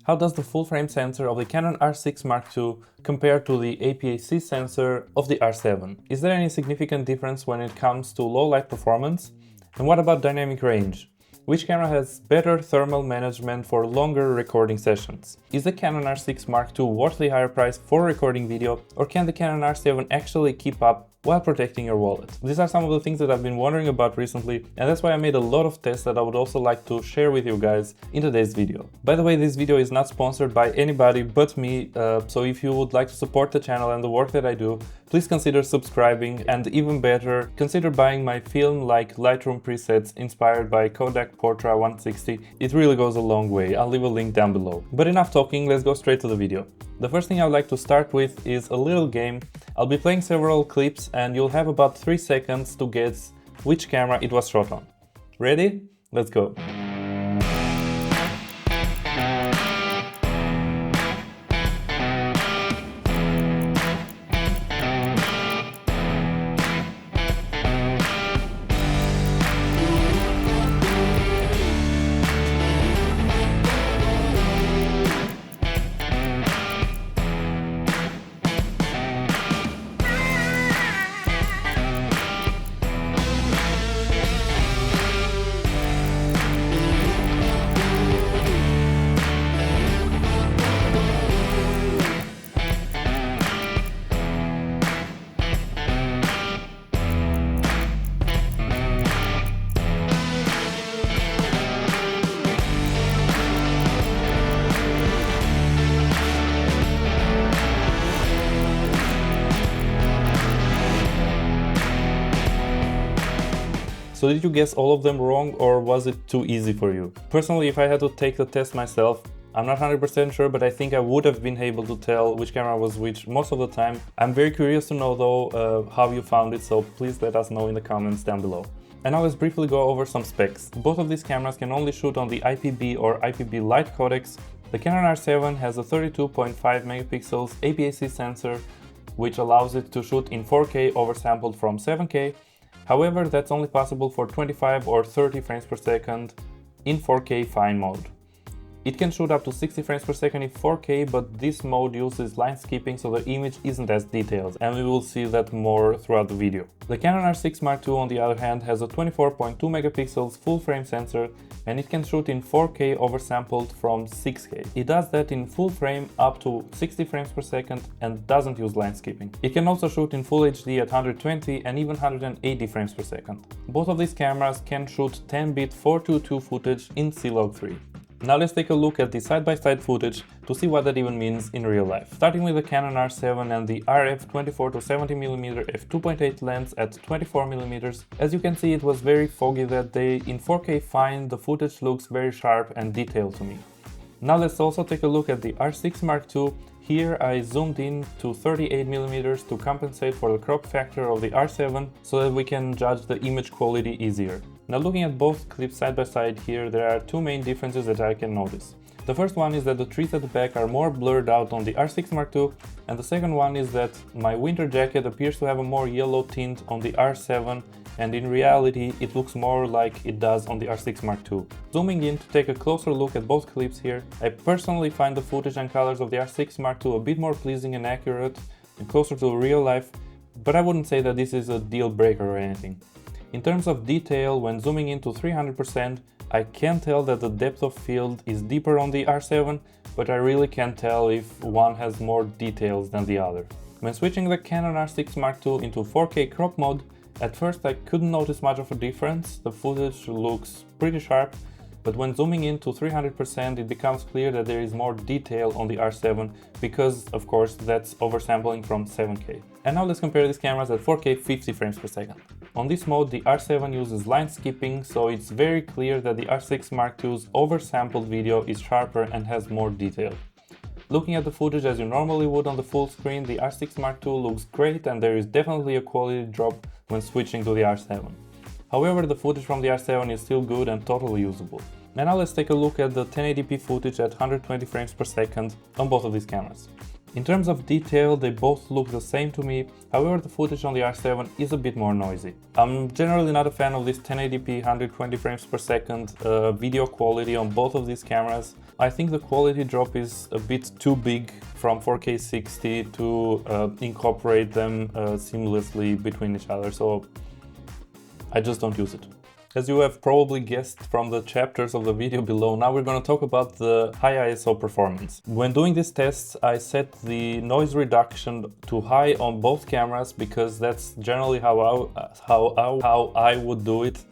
How does the full-frame sensor of the Canon R6 Mark II compare to the APS-C sensor of the R7? Is there any significant difference when it comes to low-light performance? And what about dynamic range? Which camera has better thermal management for longer recording sessions? Is the Canon R6 Mark II worth the higher price for recording video, or can the Canon R7 actually keep up while protecting your wallet? These are some of the things that I've been wondering about recently, and that's why I made a lot of tests that I would also like to share with you guys in today's video. By the way, this video is not sponsored by anybody but me, so if you would like to support the channel and the work that I do, please consider subscribing, and even better, consider buying my film-like Lightroom presets inspired by Kodak Portra 160. It really goes a long way. I'll leave a link down below. But enough talking, let's go straight to the video. The first thing I would like to start with is a little game. I'll be playing several clips and you'll have about 3 seconds to guess which camera it was shot on. Ready? Let's go. So did you guess all of them wrong, or was it too easy for you? Personally, if I had to take the test myself, I'm not 100% sure, but I think I would have been able to tell which camera was which most of the time. I'm very curious to know though how you found it, so please let us know in the comments down below. And now let's briefly go over some specs. Both of these cameras can only shoot on the IPB or IPB Lite codecs. The Canon R7 has a 32.5 megapixels APS-C sensor, which allows it to shoot in 4K oversampled from 7K. However, that's only possible for 25 or 30 frames per second in 4K fine mode. It can shoot up to 60 frames per second in 4K, but this mode uses line skipping, so the image isn't as detailed, and we will see that more throughout the video. The Canon R6 Mark II, on the other hand, has a 24.2 megapixels full-frame sensor, and it can shoot in 4K oversampled from 6K. It does that in full frame up to 60 frames per second and doesn't use line skipping. It can also shoot in Full HD at 120 and even 180 frames per second. Both of these cameras can shoot 10-bit 422 footage in C-Log3. Now let's take a look at the side-by-side footage to see what that even means in real life. Starting with the Canon R7 and the RF 24-70mm f2.8 lens at 24mm. As you can see, it was very foggy that day. In 4K fine, the footage looks very sharp and detailed to me. Now let's also take a look at the R6 Mark II. Here I zoomed in to 38mm to compensate for the crop factor of the R7 so that we can judge the image quality easier. Now looking at both clips side by side here, there are two main differences that I can notice. The first one is that the trees at the back are more blurred out on the R6 Mark II, and the second one is that my winter jacket appears to have a more yellow tint on the R7, and in reality it looks more like it does on the R6 Mark II. Zooming in to take a closer look at both clips here, I personally find the footage and colors of the R6 Mark II a bit more pleasing and accurate and closer to real life, but I wouldn't say that this is a deal breaker or anything. In terms of detail, when zooming into 300%, I can tell that the depth of field is deeper on the R7, but I really can't tell if one has more details than the other. When switching the Canon R6 Mark II into 4K crop mode, at first I couldn't notice much of a difference. The footage looks pretty sharp, but when zooming into 300%, it becomes clear that there is more detail on the R7 because, of course, that's oversampling from 7K. And now let's compare these cameras at 4K 50 frames per second. On this mode, the R7 uses line skipping, so it's very clear that the R6 Mark II's oversampled video is sharper and has more detail. Looking at the footage as you normally would on the full screen, the R6 Mark II looks great, and there is definitely a quality drop when switching to the R7. However, the footage from the R7 is still good and totally usable. And now let's take a look at the 1080p footage at 120 frames per second on both of these cameras. In terms of detail, they both look the same to me, however the footage on the R7 is a bit more noisy. I'm generally not a fan of this 1080p 120 frames per second video quality on both of these cameras. I think the quality drop is a bit too big from 4K 60 to incorporate them seamlessly between each other, so I just don't use it. As you have probably guessed from the chapters of the video below, now we're going to talk about the high ISO performance. When doing these tests, I set the noise reduction to high on both cameras because that's generally how I would do it.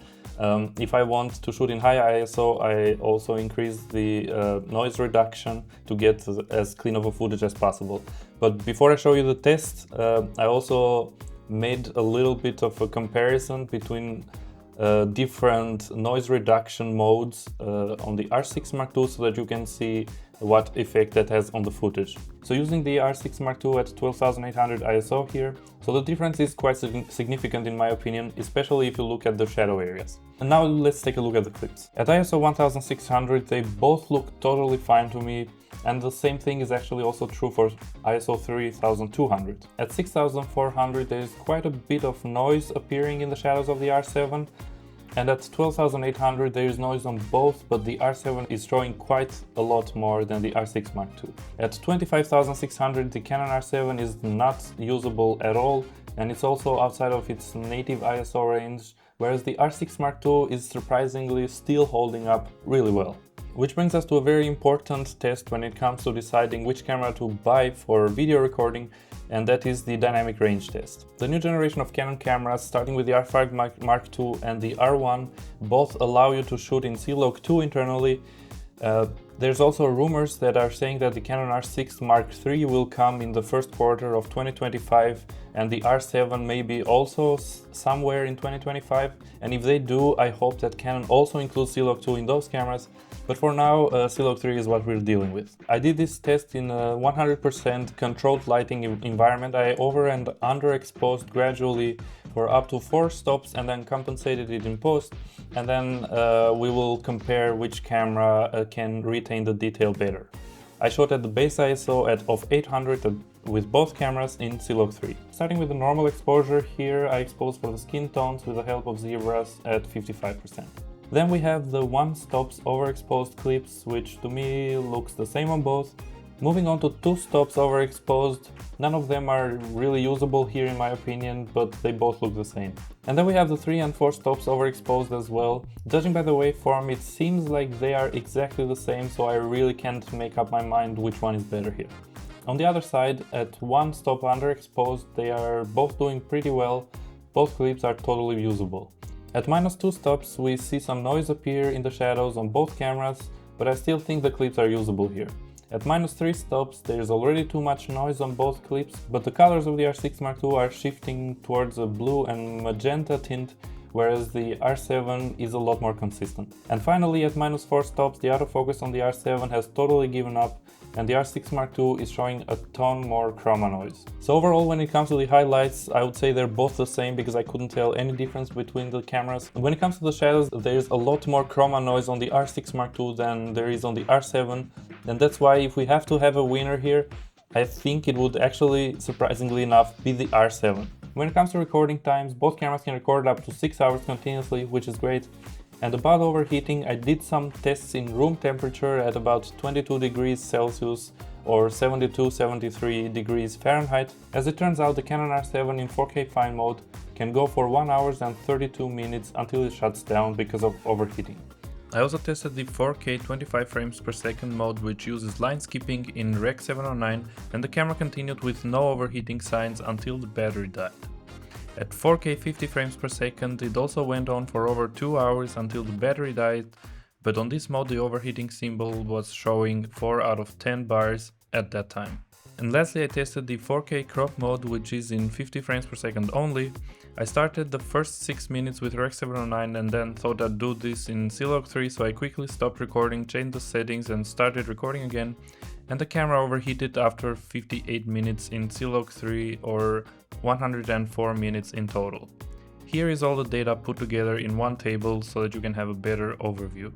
If I want to shoot in high ISO, I also increase the noise reduction to get as clean of a footage as possible. But before I show you the test, I also made a little bit of a comparison between different noise reduction modes on the R6 Mark II so that you can see what effect that has on the footage. So using the R6 Mark II at 12,800 ISO here, so the difference is quite significant in my opinion, especially if you look at the shadow areas. And now let's take a look at the clips. At ISO 1600 they both look totally fine to me, and the same thing is actually also true for ISO 3200. At 6400 there is quite a bit of noise appearing in the shadows of the R7, and at 12,800 there is noise on both, but the R7 is showing quite a lot more than the R6 Mark II. At 25,600 the Canon R7 is not usable at all, and it's also outside of its native ISO range, whereas the R6 Mark II is surprisingly still holding up really well. Which brings us to a very important test when it comes to deciding which camera to buy for video recording, and that is the dynamic range test. The new generation of Canon cameras, starting with the R5 Mark II and the R1, both allow you to shoot in C-Log 2 internally. There's also rumors that are saying that the Canon R6 Mark III will come in the first quarter of 2025, and the R7 maybe also somewhere in 2025, and if they do, I hope that Canon also includes C-Log 2 in those cameras, but for now C-Log 3 is what we're dealing with. I did this test in a 100% controlled lighting environment. I over and underexposed gradually for up to 4 stops and then compensated it in post, and then we will compare which camera can retain the detail better. I shot at the base ISO of 800 with both cameras in C-Log 3. Starting with the normal exposure, here I exposed for the skin tones with the help of zebras at 55%. Then we have the 1 stops overexposed clips, which to me looks the same on both. Moving on to 2 stops overexposed, none of them are really usable here in my opinion, but they both look the same. And then we have the 3 and 4 stops overexposed as well. Judging by the waveform, it seems like they are exactly the same, so I really can't make up my mind which one is better here. On the other side, at 1 stop underexposed, they are both doing pretty well. Both clips are totally usable. At -2 stops, we see some noise appear in the shadows on both cameras, but I still think the clips are usable here. At -3 stops, there's already too much noise on both clips, but the colors of the R6 Mark II are shifting towards a blue and magenta tint, whereas the R7 is a lot more consistent. And finally, at -4 stops, the autofocus on the R7 has totally given up, and the R6 Mark II is showing a ton more chroma noise. So overall, when it comes to the highlights, I would say they're both the same because I couldn't tell any difference between the cameras. When it comes to the shadows, there's a lot more chroma noise on the R6 Mark II than there is on the R7, and that's why if we have to have a winner here, I think it would actually, surprisingly enough, be the R7. When it comes to recording times, both cameras can record up to 6 hours continuously, which is great. And about overheating, I did some tests in room temperature at about 22 degrees Celsius or 72-73 degrees Fahrenheit. As it turns out, the Canon R7 in 4K fine mode can go for 1 hour and 32 minutes until it shuts down because of overheating. I also tested the 4K 25 frames per second mode, which uses line skipping in Rec 709, and the camera continued with no overheating signs until the battery died. At 4K 50 frames per second, it also went on for over 2 hours until the battery died, but on this mode the overheating symbol was showing 4 out of 10 bars at that time. And lastly, I tested the 4K crop mode, which is in 50 frames per second only. I started the first 6 minutes with Rec 709 and then thought I'd do this in C-Log 3, so I quickly stopped recording, changed the settings and started recording again, and the camera overheated after 58 minutes in C-Log 3 or 104 minutes in total. Here is all the data put together in one table so that you can have a better overview.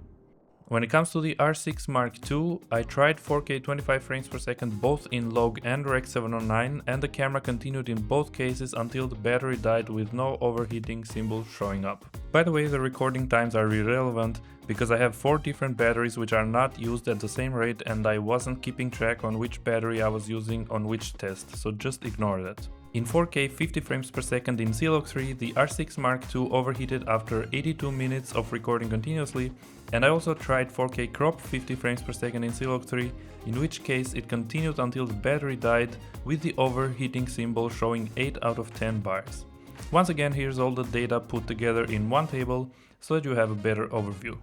When it comes to the R6 Mark II, I tried 4K 25 frames per second both in log and Rec 709, and the camera continued in both cases until the battery died with no overheating symbol showing up. By the way, the recording times are irrelevant because I have 4 different batteries which are not used at the same rate and I wasn't keeping track on which battery I was using on which test, so just ignore that. In 4K 50 frames per second in C-Log 3, the R6 Mark II overheated after 82 minutes of recording continuously, and I also tried 4K crop 50 frames per second in C-Log 3, in which case it continued until the battery died with the overheating symbol showing 8 out of 10 bars. Once again, here's all the data put together in one table so that you have a better overview.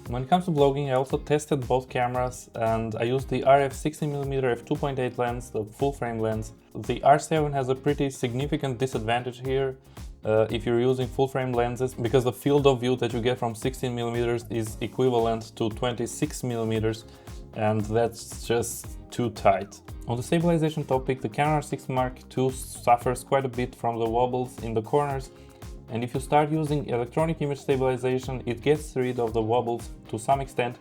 When it comes to vlogging, I also tested both cameras and I used the RF 60mm f2.8 lens, the full frame lens. The R7 has a pretty significant disadvantage here if you're using full frame lenses, because the field of view that you get from 16mm is equivalent to 26mm, and that's just too tight. On the stabilization topic, the Canon R6 Mark II suffers quite a bit from the wobbles in the corners, and if you start using electronic image stabilization, it gets rid of the wobbles to some extent,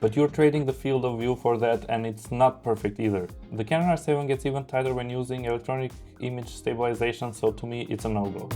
but you're trading the field of view for that and it's not perfect either. The Canon R7 gets even tighter when using electronic image stabilization, so to me it's a no-go.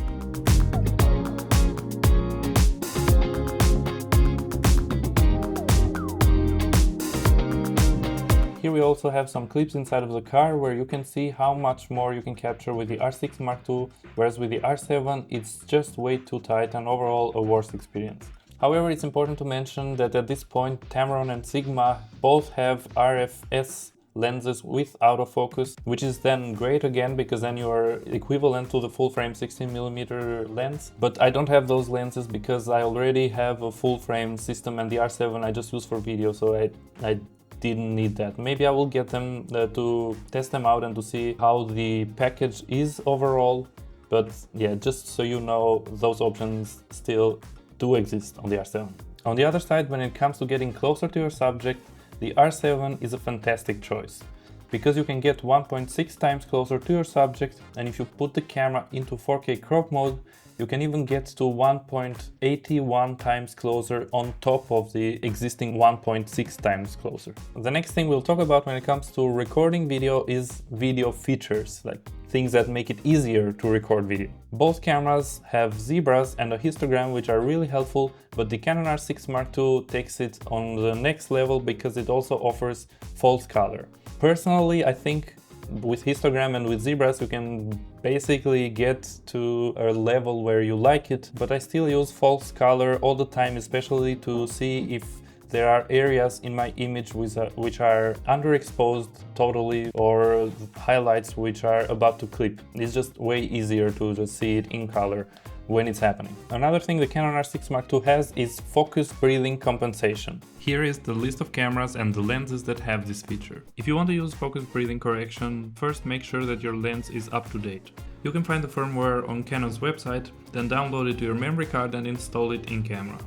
Here we also have some clips inside of the car where you can see how much more you can capture with the R6 Mark II, whereas with the R7 it's just way too tight and overall a worse experience. However, it's important to mention that at this point Tamron and Sigma both have RFS lenses with autofocus, which is then great again because then you are equivalent to the full frame 16mm lens. But I don't have those lenses because I already have a full frame system and the R7 I just use for video, so I didn't need that. Maybe I will get them to test them out and to see how the package is overall, but yeah, just so you know, those options still do exist on the R7. On the other side, when it comes to getting closer to your subject, the R7 is a fantastic choice because you can get 1.6 times closer to your subject, and if you put the camera into 4K crop mode, you can even get to 1.81 times closer on top of the existing 1.6 times closer. The next thing we'll talk about when it comes to recording video is video features, like things that make it easier to record video. Both cameras have zebras and a histogram, which are really helpful, but the Canon R6 Mark II takes it on the next level because it also offers false color. Personally, I think with histogram and with zebras you can basically get to a level where you like it, but I still use false color all the time, especially to see if there are areas in my image which are underexposed totally, or highlights which are about to clip. It's just way easier to just see it in color when it's happening. Another thing the Canon R6 Mark II has is focus breathing compensation. Here is the list of cameras and the lenses that have this feature. If you want to use focus breathing correction, first make sure that your lens is up to date. You can find the firmware on Canon's website, then download it to your memory card and install it in camera.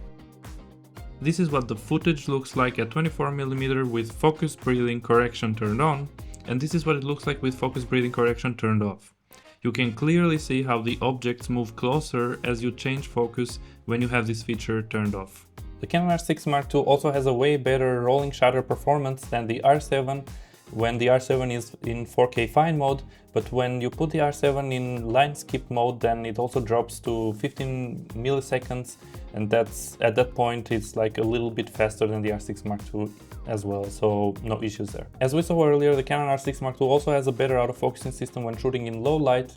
This is what the footage looks like at 24mm with focus breathing correction turned on, and this is what it looks like with focus breathing correction turned off. You can clearly see how the objects move closer as you change focus when you have this feature turned off. The Canon R6 Mark II also has a way better rolling shutter performance than the R7 when the R7 is in 4K fine mode, but when you put the R7 in line skip mode, then it also drops to 15 milliseconds, and that's at that point it's like a little bit faster than the R6 Mark II as well, so no issues there. As we saw earlier, the Canon R6 Mark II also has a better autofocusing system when shooting in low light,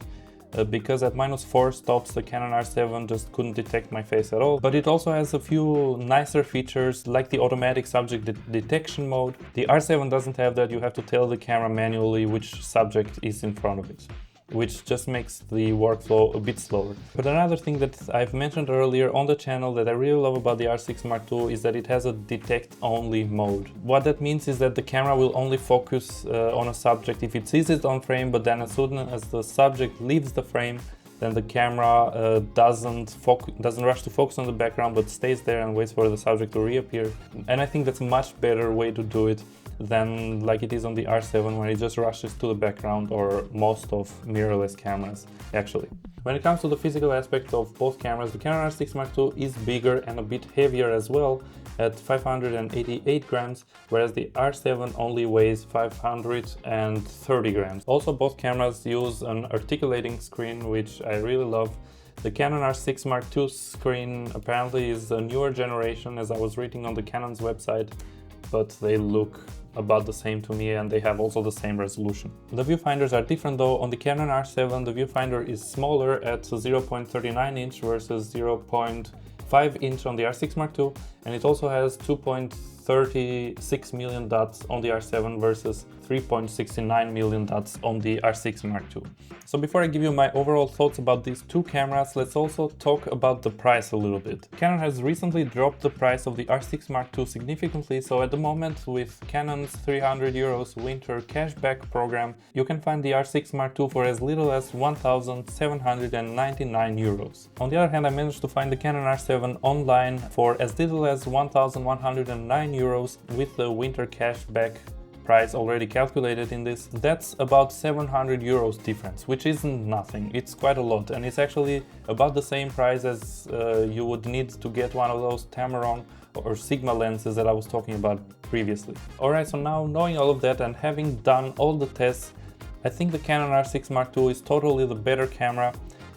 because at -4 stops the Canon R7 just couldn't detect my face at all. But it also has a few nicer features like the automatic subject detection mode. The R7 doesn't have that. You have to tell the camera manually which subject is in front of it, which just makes the workflow a bit slower. But another thing that I've mentioned earlier on the channel that I really love about the R6 Mark II is that it has a detect only mode. What that means is that the camera will only focus on a subject if it sees it on frame, but then as soon as the subject leaves the frame, then the camera doesn't rush to focus on the background, but stays there and waits for the subject to reappear. And I think that's a much better way to do it than like it is on the R7, where it just rushes to the background, or most of mirrorless cameras actually. When it comes to the physical aspect of both cameras, the Canon R6 Mark II is bigger and a bit heavier as well at 588 grams, whereas the R7 only weighs 530 grams. Also, both cameras use an articulating screen, which I really love, The Canon R6 Mark II screen apparently is a newer generation, as I was reading on the Canon's website, but they look about the same to me and they have also the same resolution. The viewfinders are different though. On the Canon R7 the viewfinder is smaller at 0.39 inch versus 0.5 inch on the R6 Mark II, and it also has 2.36 million dots on the R7 versus 3.69 million dots on the R6 Mark II. So before I give you my overall thoughts about these two cameras, let's also talk about the price a little bit. Canon has recently dropped the price of the R6 Mark II significantly, so at the moment with Canon's 300 euros winter cashback program, you can find the R6 Mark II for as little as 1,799 euros. On the other hand, I managed to find the Canon R7 online for as little as 1,109 euros with the winter cashback price already calculated in this. That's about 700 euros difference, which isn't nothing. It's quite a lot, and it's actually about the same price as you would need to get one of those Tamron or Sigma lenses that I was talking about previously. Alright, so now knowing all of that and having done all the tests, I think the Canon R6 Mark II is totally the better camera.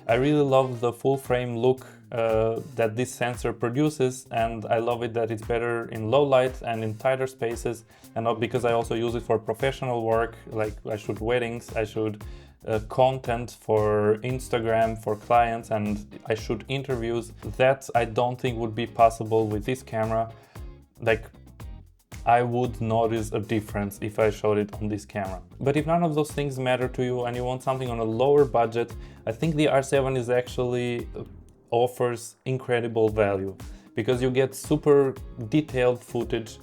I really love the full frame look that this sensor produces, and I love it that it's better in low light and in tighter spaces, and not because I also use it for professional work, like I shoot weddings, I shoot content for Instagram for clients, and I shoot interviews. That I don't think would be possible with this camera. Like, I would notice a difference if I showed it on this camera. But if none of those things matter to you and you want something on a lower budget, I think the R7 is actually offers incredible value, because you get super detailed footage.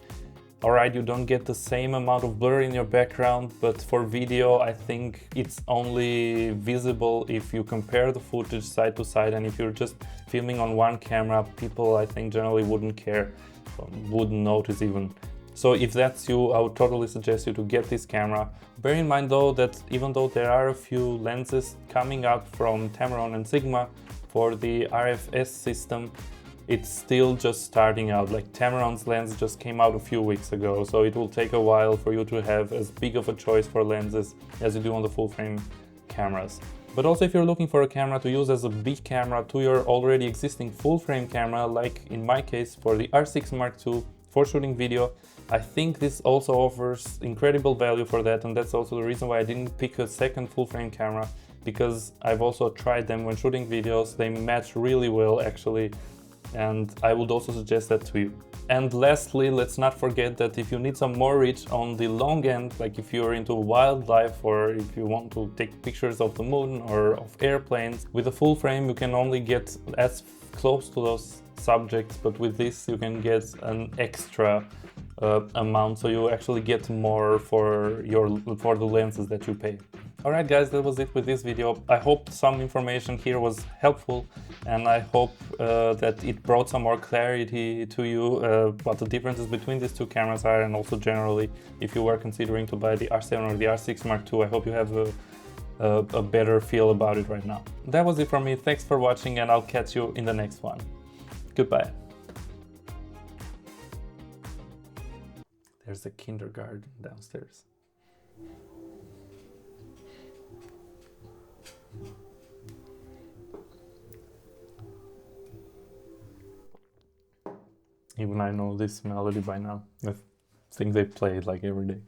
Alright, you don't get the same amount of blur in your background, but for video I think it's only visible if you compare the footage side to side, and if you're just filming on one camera, people I think generally wouldn't care, wouldn't notice even. So if that's you, I would totally suggest you to get this camera. Bear in mind though that even though there are a few lenses coming up from Tamron and Sigma for the RFS system, it's still just starting out. Like Tamron's lens just came out a few weeks ago, so it will take a while for you to have as big of a choice for lenses as you do on the full frame cameras. But also if you're looking for a camera to use as a big camera to your already existing full frame camera, like in my case for the R6 Mark II for shooting video, I think this also offers incredible value for that, and that's also the reason why I didn't pick a second full frame camera, because I've also tried them when shooting videos. They match really well actually, and I would also suggest that to you. And lastly, let's not forget that if you need some more reach on the long end, like if you're into wildlife or if you want to take pictures of the moon or of airplanes, with a full frame you can only get as close to those subjects, but with this you can get an extra amount, so you actually get more for the lenses that you pay. Alright guys, that was it with this video. I hope some information here was helpful, and I hope that it brought some more clarity to you what the differences between these two cameras are, and also generally if you were considering to buy the R7 or the R6 Mark II, I hope you have a better feel about it right now. That was it from me. Thanks for watching, and I'll catch you in the next one. Goodbye. There's a kindergarten downstairs. Even I know this melody by now. I think they play it like every day.